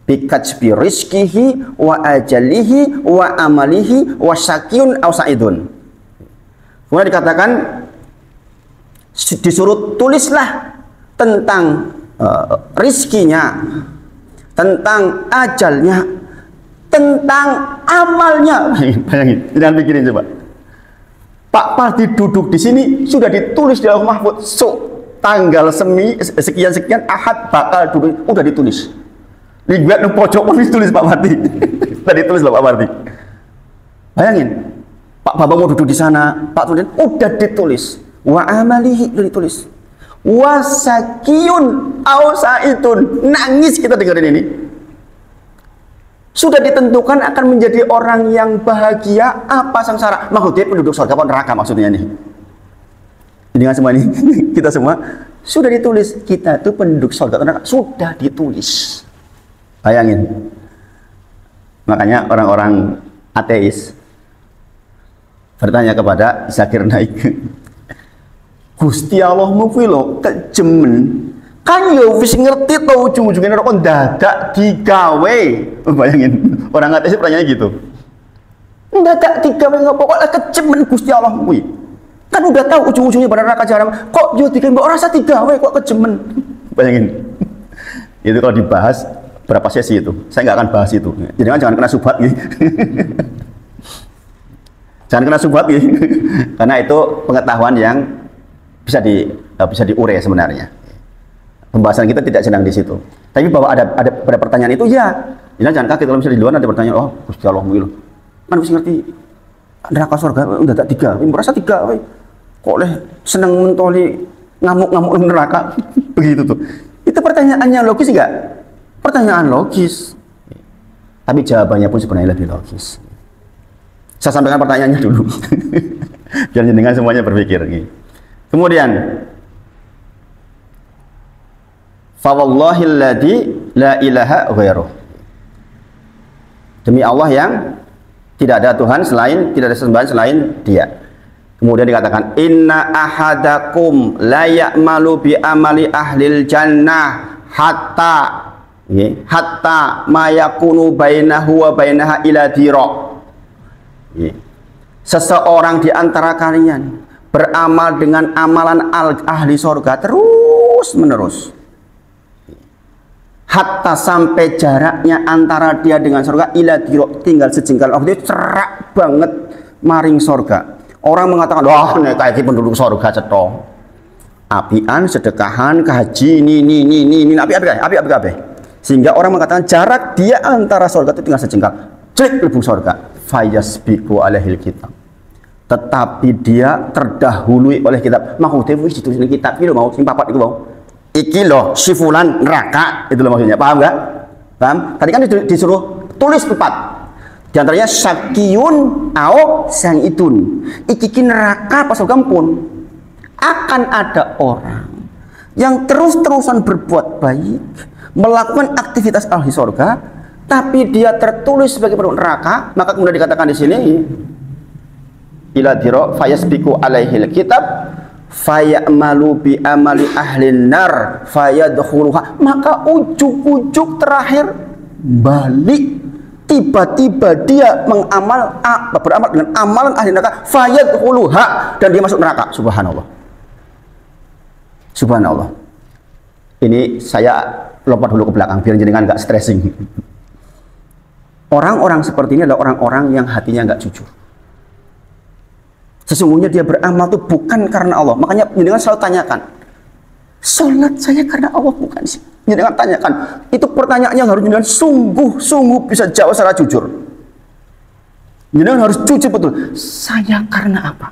Bi katsbi rizqihi wa ajalihi wa amalihi wa syaqiyun aw sa'idun. Kemudian dikatakan disuruh tulislah tentang rizkinya, tentang ajalnya, tentang amalnya. Bayangin, jangan pikirin coba. Pak Parti duduk di sini sudah ditulis di Lauh Mahfuz. Tanggal sekian Ahad bakal duduk, udah ditulis. Lihat di pojok pun ditulis Pak Parti. Sudah ditulis loh Pak Parti. Bayangin, Pak Bambang mau duduk di sana, Pak Tulen udah ditulis. Wa amalihi udah ditulis. Wasakiyun ausaitun, nangis kita dengerin ini. Sudah ditentukan akan menjadi orang yang bahagia apa sengsara, maksudnya penduduk surga apa neraka maksudnya nih. Dengan semua ini kita semua sudah ditulis, kita itu penduduk surga atau neraka sudah ditulis. Bayangin. Makanya orang-orang ateis bertanya kepada Zakir Naik, Gusti Allahmu kuwi lho kejemen kan ya wis ngerti to ujung-ujungnya kok dadak digawe. Bayangin orang ateis pertanyaannya gitu, dadak digawe ngopo kok kejemen Gusti Allah kuwi, kan udah tahu ujung-ujungnya pada neraka jahanam kok yo digawe mbok rasa digawe kok kejemen. Bayangin itu kalau dibahas berapa sesi itu, saya nggak akan bahas itu, jadi jangan kena subhat gitu. Jangan kena subhat gitu. Karena itu pengetahuan yang bisa diurai sebenarnya. Pembahasan kita tidak sedang di situ. Tapi bahwa ada pertanyaan itu ya. Jangan kaget kalau misalnya di luar ada pertanyaan, oh Gusti Allah mungil. Kan mesti ngerti neraka surga udah tak tiga, merasa tiga. kok seneng mentoli ngamuk-ngamuk neraka. Begitu tuh. Itu pertanyaannya logis enggak? Pertanyaan logis. Tapi jawabannya pun sebenarnya lebih logis. Saya sampaikan pertanyaannya dulu. Biar jenengan semuanya berpikir. Kemudian fawallahilladzi la ilaha ghairuh. Demi Allah yang tidak ada Tuhan selain, tidak ada sembahan selain Dia. Kemudian dikatakan inna ahadakum la ya'malu bi amali ahlil jannah hatta ma yakunu bainahu wa bainaha ila dira. Seseorang di antara kalian beramal dengan amalan ahli surga terus menerus, hatta sampai jaraknya antara dia dengan surga ila dira, tinggal sejengkal waktu itu cerak banget maring surga. Orang mengatakan, wah nek kayak penduduk surga cetok. Apian, sedekahan, kaji, ini api kabeh. Sehingga orang mengatakan jarak dia antara surga itu tinggal sejengkal. Cek lebung surga. Fayasbiqu alaihil kitab. Tetapi dia terdahului oleh kitab. Maksudnya wis ditulis di kitab iki lho mau sing papat iku mau. Iki lho si fulan neraka, itu loh maksudnya. Paham enggak? Paham? Tadi kan disuruh tulis 4. Di antaranya syakiyun au sangitun. Iki neraka pas pun akan ada orang yang terus-terusan berbuat baik, melakukan aktivitas ahli surga, tapi dia tertulis sebagai penduduk neraka. Maka kemudian dikatakan di sini ila dira fayasbiqu alaihil kitab fayamalu bi amali ahlin nar fayadkhuluha. Maka ujuk-ujuk terakhir balik, tiba-tiba dia beramal dengan amalan ahli neraka, fayadkhuluha, dan dia masuk neraka. Subhanallah. Ini saya lompat dulu ke belakang biar jenengan nggak stressing. Orang-orang seperti ini adalah orang-orang yang hatinya nggak jujur. Sesungguhnya dia beramal itu bukan karena Allah. Makanya jenengan selalu tanyakan, sholat saya karena Allah bukan sih? Jangan tanyakan, itu pertanyaan yang harus jenengan sungguh-sungguh bisa jawab secara jujur. Jenengan harus jujur betul. Saya karena apa?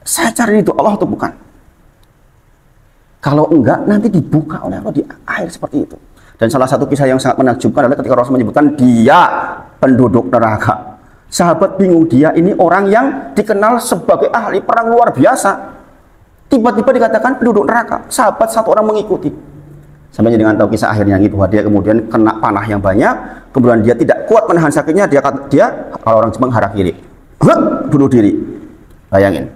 Saya cari itu Allah atau bukan? Kalau enggak, nanti dibuka oleh Allah di akhir seperti itu. Dan salah satu kisah yang sangat menakjubkan adalah ketika Rasul menyebutkan dia penduduk neraka. Sahabat bingung, dia ini orang yang dikenal sebagai ahli perang luar biasa. Tiba-tiba dikatakan penduduk neraka. Sahabat satu orang mengikuti. Sampai dengan tahu kisah akhirnya itu, dia kemudian kena panah yang banyak, kemudian dia tidak kuat menahan sakitnya, dia kalau orang Jepang harakiri, bunuh diri. Bayangin.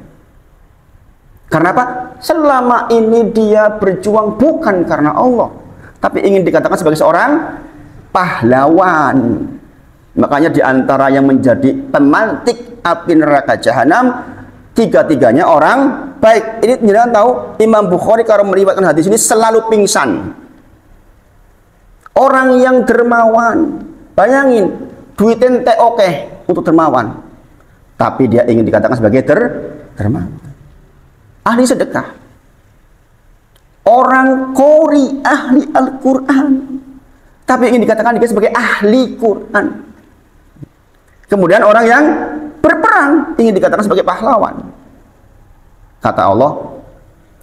Karena apa? Selama ini dia berjuang bukan karena Allah, tapi ingin dikatakan sebagai seorang pahlawan. Makanya diantara yang menjadi pemantik api neraka jahanam, tiga-tiganya orang baik. Ini jangan tahu, Imam Bukhari kalau meriwayatkan hadis ini selalu pingsan. Orang yang dermawan, bayangin, duitnya teh oke untuk dermawan, tapi dia ingin dikatakan sebagai dermawan. Ahli sedekah, orang qori, ahli Al-Quran, tapi ingin dikatakan dia sebagai ahli Quran. Kemudian orang yang berperang ingin dikatakan sebagai pahlawan. Kata Allah,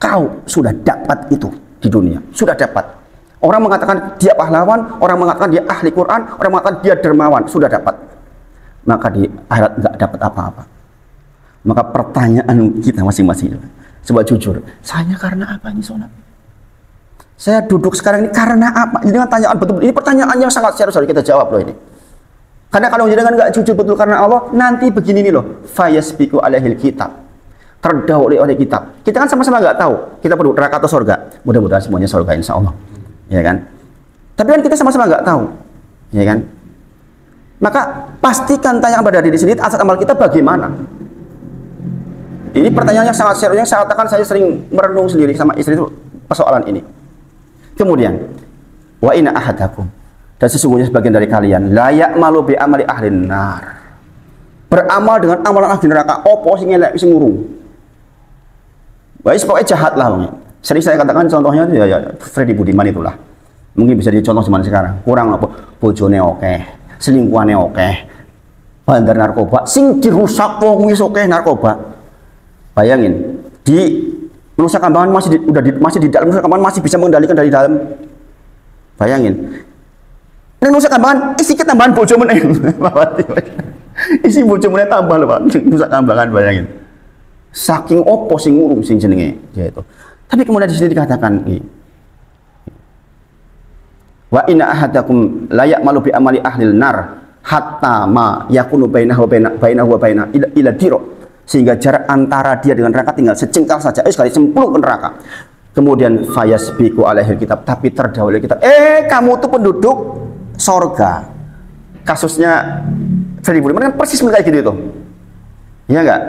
kau sudah dapat itu di dunia, sudah dapat. Orang mengatakan dia pahlawan, orang mengatakan dia ahli Quran, orang mengatakan dia dermawan, sudah dapat. Maka di akhirat nggak dapat apa-apa. Maka pertanyaan kita masing-masing, coba jujur, saya karena apa ini sholat? Saya duduk sekarang ini karena apa? Ini dengan tanyaan betul-betul. Ini pertanyaan yang sangat serius harus kita jawab loh ini. Karena kalau jenengan nggak jujur betul karena Allah, nanti begini nih loh, fayasbiqu alaihil kitab, terdahului oleh kitab. Kita kan sama-sama nggak tahu kita penduduk neraka atau surga. Mudah-mudahan semuanya surga insya Allah, ya kan? Tapi kan kita sama-sama nggak tahu, ya kan? Maka pastikan tanya pada diri sendiri, asal amal kita bagaimana? Ini pertanyaan yang sangat serius, yang saya katakan saya sering merenung sendiri sama istri itu persoalan ini. Kemudian, wa inna ahadakum, dan sesungguhnya sebagian dari kalian layak malu bi amali ahlin nar, beramal dengan amalan ahli neraka. Opo sing elek sing ngurung, wis pokoknya jahat lah. Sering saya katakan contohnya itu ya Freddy Budiman itulah. Mungkin bisa dicontoh zaman sekarang. Kurang apa? Bojone oke, selingkuhane oke, bandar narkoba, sing dirusak wong wis oke narkoba. Bayangin, Di Nusa Kambangan masih di dalam Nusa Kambangan masih bisa mengendalikan dari dalam. Bayangin. Ini Nusa Kambangan isi tambahan bojo meneh. Isi bojo meneh tambah lho, Pak. Nusa Kambangan bayangin. Saking opo sing ngurung sing jenenge ya itu. Tapi kemudian di sini dikatakan wa inna ahadakum la ya'malu bi amali ahlil nar hatta ma yakunu bainahu wa baina ila diro, sehingga jarak antara dia dengan neraka tinggal secengkal saja, sekali cemplung ke neraka. Kemudian fayasbiqu alaihil kitab, tapi terdahulu kitab, kamu tuh penduduk sorga. Kasusnya Freddy Budiman kan persis kayak gitu itu, iya enggak?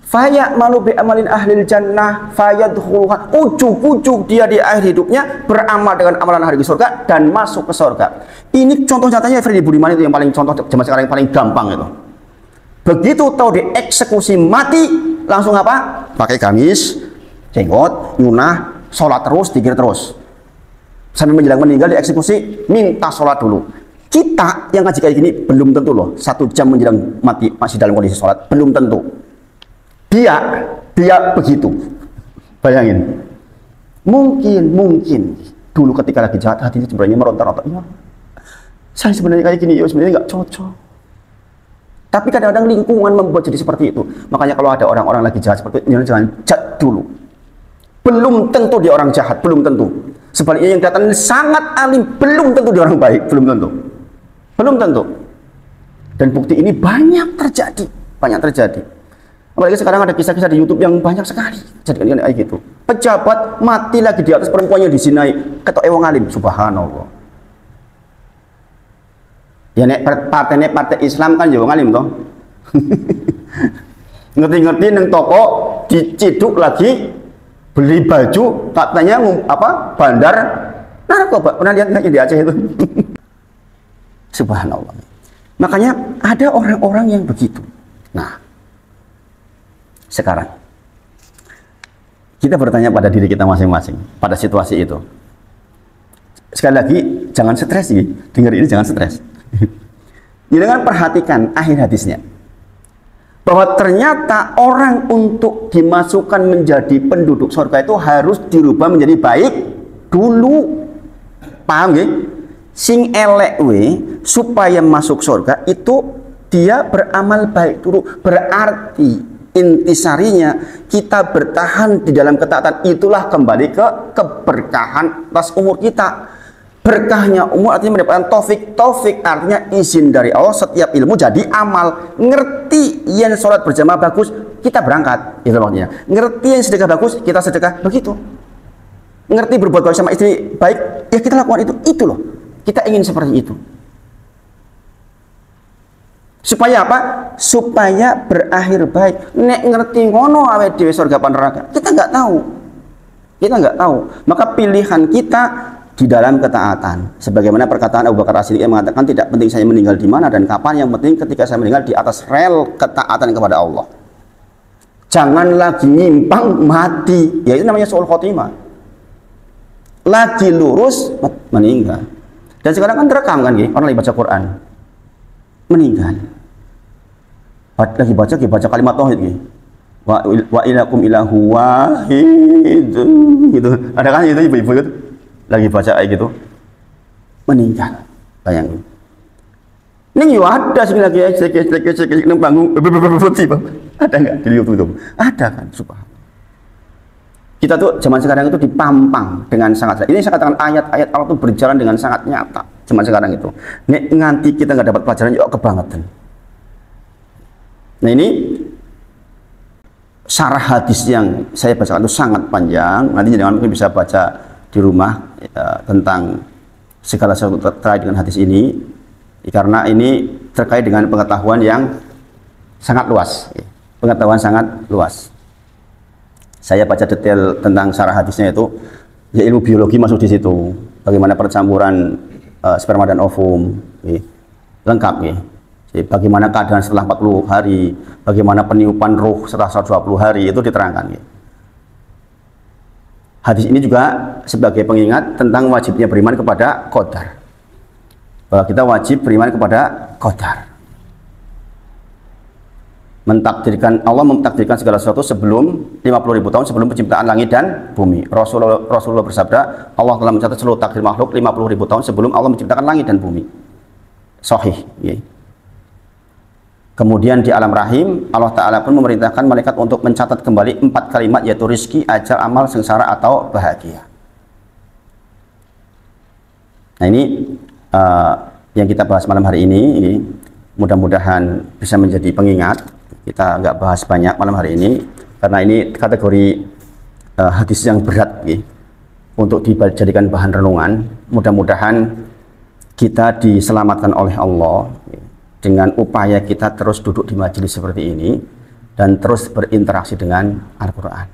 Faya malu bi amalin ahlil jannah fayadkhuluha, ujuk-ujuk dia di akhir hidupnya beramal dengan amalan ahli surga dan masuk ke surga. Ini contoh nyatanya Freddy Budiman itu yang paling contoh zaman sekarang yang paling gampang itu. Begitu tahu dieksekusi mati langsung apa? Pakai gamis, jenggot, nyunah, sholat terus, dikir terus. Sampai menjelang meninggal dieksekusi, minta sholat dulu. Kita yang ngaji kayak gini belum tentu loh 1 jam menjelang mati masih dalam kondisi sholat, belum tentu. Dia begitu. Bayangin. Mungkin dulu ketika lagi jahat hatinya sebenarnya meronta-ronta. Ya, saya sebenarnya kayak gini, ya sebenarnya nggak cocok. Tapi kadang-kadang lingkungan membuat jadi seperti itu. Makanya kalau ada orang-orang lagi jahat seperti itu, jangan jahat dulu. Belum tentu dia orang jahat, belum tentu. Sebaliknya yang datang sangat alim, belum tentu dia orang baik, belum tentu. Belum tentu. Dan bukti ini banyak terjadi. Apalagi sekarang ada kisah-kisah di YouTube yang banyak sekali. Jadi kayak gitu. Pejabat mati lagi di atas perempuan yang dizinai, ketok wong alim, subhanallah. Ya nek partai Islam kan ya wong alim toh. Ngerti-ngerti neng toko diciduk lagi beli baju katanya bandar narkoba. Pernah lihat nggak di Aceh itu? Subhanallah. Makanya ada orang-orang yang begitu. Nah, sekarang kita bertanya pada diri kita masing-masing pada situasi itu. Sekali lagi jangan stres nih, dengar ini jangan stres. Jangan perhatikan akhir hadisnya, bahwa ternyata orang untuk dimasukkan menjadi penduduk surga itu harus dirubah menjadi baik dulu. Paham ya? Sing elek we supaya masuk surga itu dia beramal baik dulu. Berarti intisarinya kita bertahan di dalam ketaatan, itulah kembali ke keberkahan atas umur kita. Berkahnya umur artinya mendapatkan taufik artinya izin dari Allah, setiap ilmu jadi amal. Ngerti yang sholat berjamaah bagus, kita berangkat, itu maksudnya. Ngerti yang sedekah bagus, kita sedekah, begitu. Ngerti berbuat baik sama istri baik, ya kita lakukan itu loh. Kita ingin seperti itu. Supaya apa? Supaya berakhir baik. Nek ngerti ngono awet dhewe surga apa neraka, kita nggak tahu. Maka pilihan kita di dalam ketaatan. Sebagaimana perkataan Abu Bakar As-Siddiq yang mengatakan, tidak penting saya meninggal di mana dan kapan, yang penting ketika saya meninggal di atas rel ketaatan kepada Allah. Jangan lagi nyimpang mati. Ya itu namanya su'ul khotimah. Lagi lurus meninggal. Dan sekarang kan terekam kan, orang lagi baca Quran meninggal. Lagi baca kalimat tauhid wa ilakum ilahu wahid gitu. Ada kan itu ibu-ibu itu lagi baca kayak gitu meninggal. Bayangin. Ning yo ada sing lagi cek nang panggung. Ada enggak di YouTube? Ada kan, subhanallah. Kita tuh zaman sekarang itu dipampang dengan sangat. Ini saya katakan ayat-ayat Allah itu berjalan dengan sangat nyata zaman sekarang itu. Nek nganti kita nggak dapat pelajaran yuk kebangetan. Nah ini syarah hadis yang saya bacakan itu sangat panjang. Nanti jangan mungkin bisa baca di rumah ya, tentang segala sesuatu terkait dengan hadis ini, karena ini terkait dengan pengetahuan yang sangat luas. Pengetahuan sangat luas. Saya baca detail tentang syarah hadisnya itu, ya ilmu biologi masuk di situ. Bagaimana percampuran sperma dan ovum, lengkap ya. Bagaimana keadaan setelah 40 hari, bagaimana peniupan ruh setelah 120 hari, itu diterangkan ya. Hadis ini juga sebagai pengingat tentang wajibnya beriman kepada qadar. Bahwa kita wajib beriman kepada qadar. Allah mentakdirkan segala sesuatu sebelum 50.000 tahun sebelum penciptaan langit dan bumi. Rasulullah bersabda, Allah telah mencatat seluruh takdir makhluk 50.000 tahun sebelum Allah menciptakan langit dan bumi. Sahih. Ya. Kemudian di alam rahim, Allah Ta'ala pun memerintahkan malaikat untuk mencatat kembali 4 kalimat, yaitu rizki, ajal, amal, sengsara, atau bahagia. Nah ini yang kita bahas malam hari ini, mudah-mudahan bisa menjadi pengingat. Kita nggak bahas banyak malam hari ini karena ini kategori hadis yang berat untuk dijadikan bahan renungan. Mudah-mudahan kita diselamatkan oleh Allah dengan upaya kita terus duduk di majelis seperti ini dan terus berinteraksi dengan Al-Quran,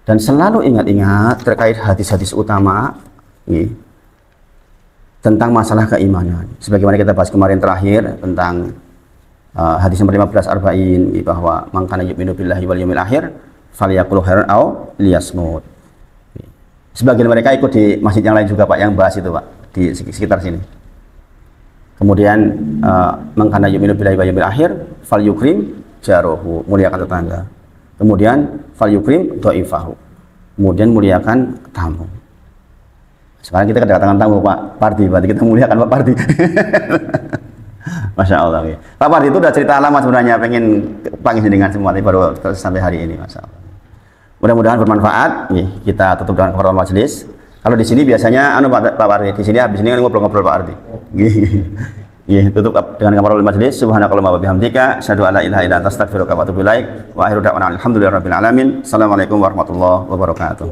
dan selalu ingat-ingat terkait hadis-hadis utama tentang masalah keimanan, sebagaimana kita bahas kemarin terakhir tentang hadis nomor 15 arba'in, bahwa man kana yu'minu billahi wal yawmil akhir falyaqul khairan aw liyasmut. Sebagian mereka ikut di masjid yang lain juga Pak yang bahas itu Pak, di sekitar sini. Kemudian man kana yu'minu billahi wal yawmil akhir falyukrim jarohu, muliakan tetangga. Kemudian falyukrim dhaifahu, kemudian muliakan tamu. Sekarang kita kedatangan tamu Pak Pardi, berarti kita muliakan Pak Pardi. Masya Allah. Pak Pardi itu udah cerita lama sebenarnya, pengen panggil dengan semua, tapi baru sampai hari ini. Masya Allah. Mudah-mudahan bermanfaat. Kita tutup dengan kafaratul majelis. Kalau di sini biasanya Pak Pardi, di sini habis ini ngobrol-ngobrol Pak Pardi. Tutup dengan kafaratul majelis. Subhanakallahumma wa bihamdika, asyhadu an la ilaha illa anta, astaghfiruka wa atubu ilaik. Wa akhiru da'wana alhamdulillahirabbil alamin. Assalamualaikum warahmatullahi wabarakatuh.